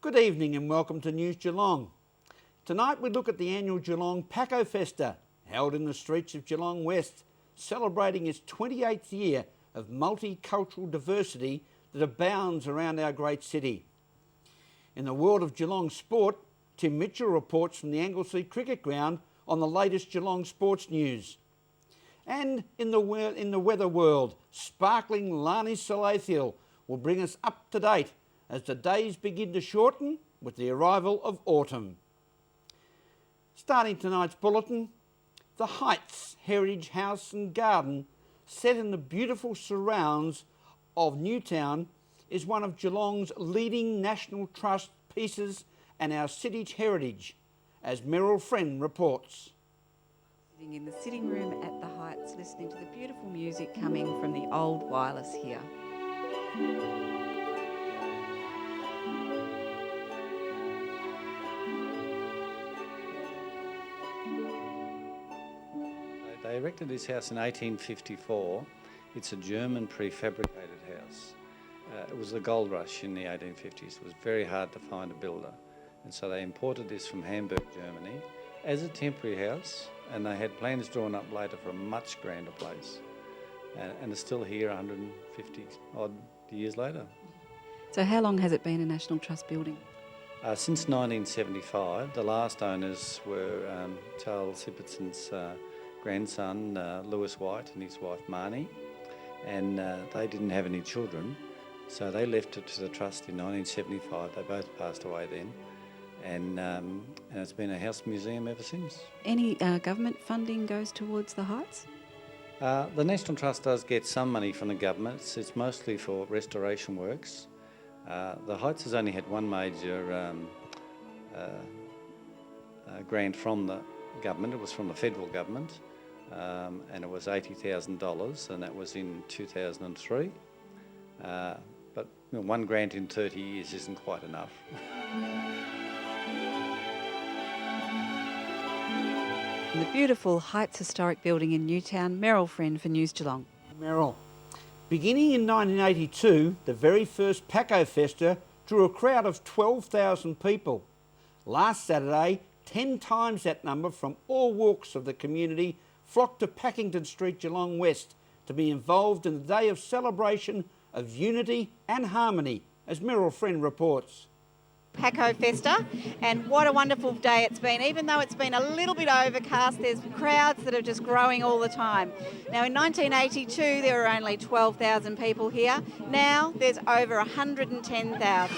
Good evening and welcome to News Geelong. Tonight we look at the annual Geelong Paco Festa, held in the streets of Geelong West, celebrating its 28th year of multicultural diversity that abounds around our great city. In the world of Geelong sport, Tim Michell reports from the Anglesea Cricket Ground on the latest Geelong sports news. And in the weather world, sparkling Larni Salathiel will bring us up to date as the days begin to shorten with the arrival of autumn. Starting tonight's bulletin, the Heights Heritage House and Garden, set in the beautiful surrounds of Newtown, is one of Geelong's leading National Trust pieces and our city's heritage, as Meryl Friend reports. Sitting in the sitting room at the Heights, listening to the beautiful music coming from the old wireless here. They erected this house in 1854. It's a German prefabricated house. It was the gold rush in the 1850s. It was very hard to find a builder. And so they imported this from Hamburg, Germany, as a temporary house, and they had plans drawn up later for a much grander place. And it's still here 150 odd years later. So how long has it been a National Trust building? Since 1975, the last owners were Charles Hipperson's grandson, Lewis White, and his wife, Marnie, and they didn't have any children, so they left it to the Trust in 1975. They both passed away then, and it's been a house museum ever since. Any government funding goes towards the Heights? The National Trust does get some money from the government. It's mostly for restoration works. The Heights has only had one major grant from the government. It was from the federal government, and it was $80,000, and that was in 2003. But one grant in 30 years isn't quite enough. In the beautiful Heights Historic Building in Newtown, Meryl Friend for News Geelong. Meryl. Beginning in 1982, the very first Paco Festa drew a crowd of 12,000 people. Last Saturday, 10 times that number from all walks of the community flocked to Packington Street, Geelong West, to be involved in the day of celebration of unity and harmony, as Meryl Friend reports. Paco Festa, and what a wonderful day it's been. Even though it's been a little bit overcast, there's crowds that are just growing all the time. Now in 1982 there were only 12,000 people here. Now there's over 110,000.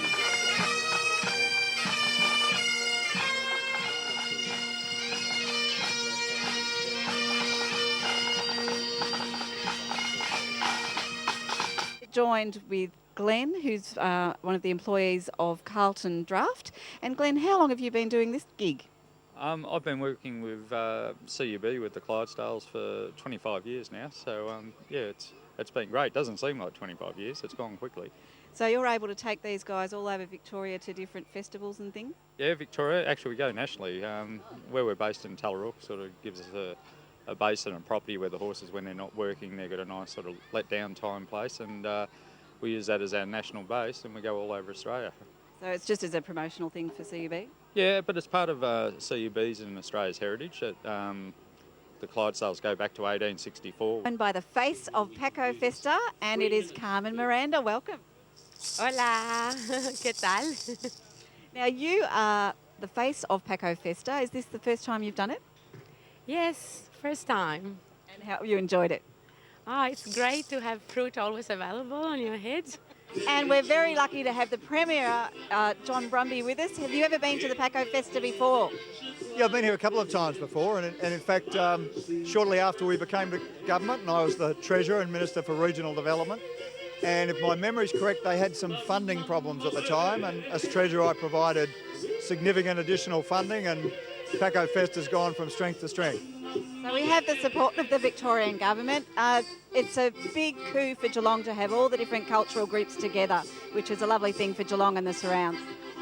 Joined with Glenn, who's one of the employees of Carlton Draft. And Glenn, how long have you been doing this gig? I've been working with CUB, with the Clydesdales, for 25 years now. So, yeah, it's been great. Doesn't seem like 25 years. It's gone quickly. So you're able to take these guys all over Victoria to different festivals and things? Yeah, Victoria. Actually, we go nationally. Where we're based in Tullarook sort of gives us a base and a property where the horses, when they're not working, they've got a nice sort of let-down time place. And we use that as our national base, and we go all over Australia. So it's just as a promotional thing for CUB? Yeah, but it's part of CUB's and Australia's heritage. The Clydesdales go back to 1864. And by the face of Paco Festa, and it is Carmen Miranda. Welcome. Hola, ¿qué tal? Now you are the face of Paco Festa. Is this the first time you've done it? Yes, first time. And how have you enjoyed it? Oh, it's great to have fruit always available on your head. And we're very lucky to have the Premier, John Brumby, with us. Have you ever been to the Paco Festa before? Yeah, I've been here a couple of times before, and in fact, shortly after we became the government, and I was the Treasurer and Minister for Regional Development, and if my memory's correct, they had some funding problems at the time, and as Treasurer I provided significant additional funding, and Paco Festa's gone from strength to strength. So we have the support of the Victorian government. It's a big coup for Geelong to have all the different cultural groups together, which is a lovely thing for Geelong and the surrounds.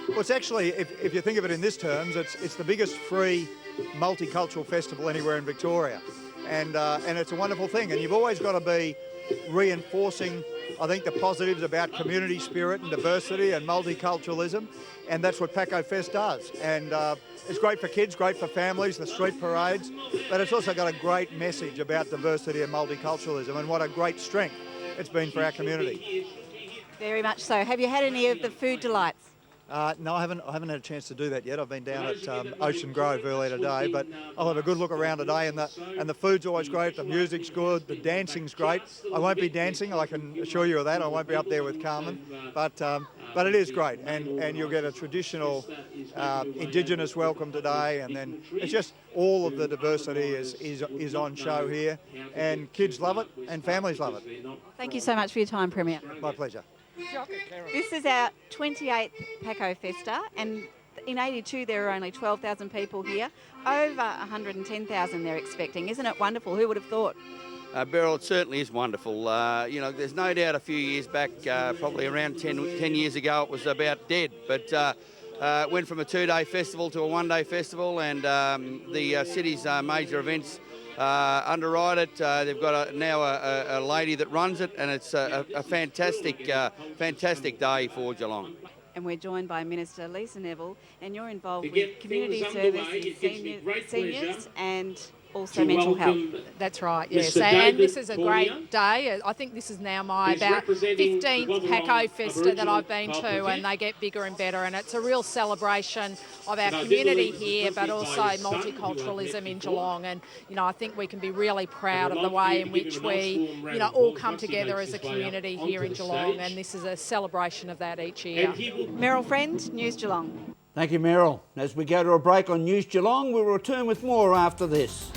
Well, it's actually, if you think of it in this terms, it's the biggest free multicultural festival anywhere in Victoria. And it's a wonderful thing. And you've always got to be reinforcing, I think, the positives about community spirit and diversity and multiculturalism, and that's what Paco Fest does. And it's great for kids, great for families, the street parades, but it's also got a great message about diversity and multiculturalism, and what a great strength it's been for our community. Very much so. Have you had any of the food delights? No, I haven't had a chance to do that yet. I've been down at Ocean Grove earlier today, but I'll have a good look around today, and the food's always great, the music's good, the dancing's great. I won't be dancing, I can assure you of that. I won't be up there with Carmen, but it is great, and you'll get a traditional Indigenous welcome today, and then it's just all of the diversity is on show here, and kids love it and families love it. Thank you so much for your time, Premier. My pleasure. This is our 28th Paco Festa, and in 82 there were only 12,000 people here. Over 110,000 they're expecting. Isn't it wonderful? Who would have thought? Beryl, it certainly is wonderful. You know, there's no doubt a few years back, probably around 10 years ago, it was about dead. But went from a 2-day festival to a 1-day festival, and the city's major events underwrite it. They've got now a lady that runs it, and it's a fantastic day for Geelong. And we're joined by Minister Lisa Neville, and you're involved with community service, seniors and also mental health. That's right, yes. And this is a great day. I think this is now my about 15th Paco Festa that I've been to, and they get bigger and better. And it's a real celebration of our community here, but also multiculturalism in Geelong. And, you know, I think we can be really proud of the way in which we, you know, all come together as a community here in Geelong. And this is a celebration of that each year. Meryl Friend, News Geelong. Thank you, Meryl. As we go to a break on News Geelong, we'll return with more after this.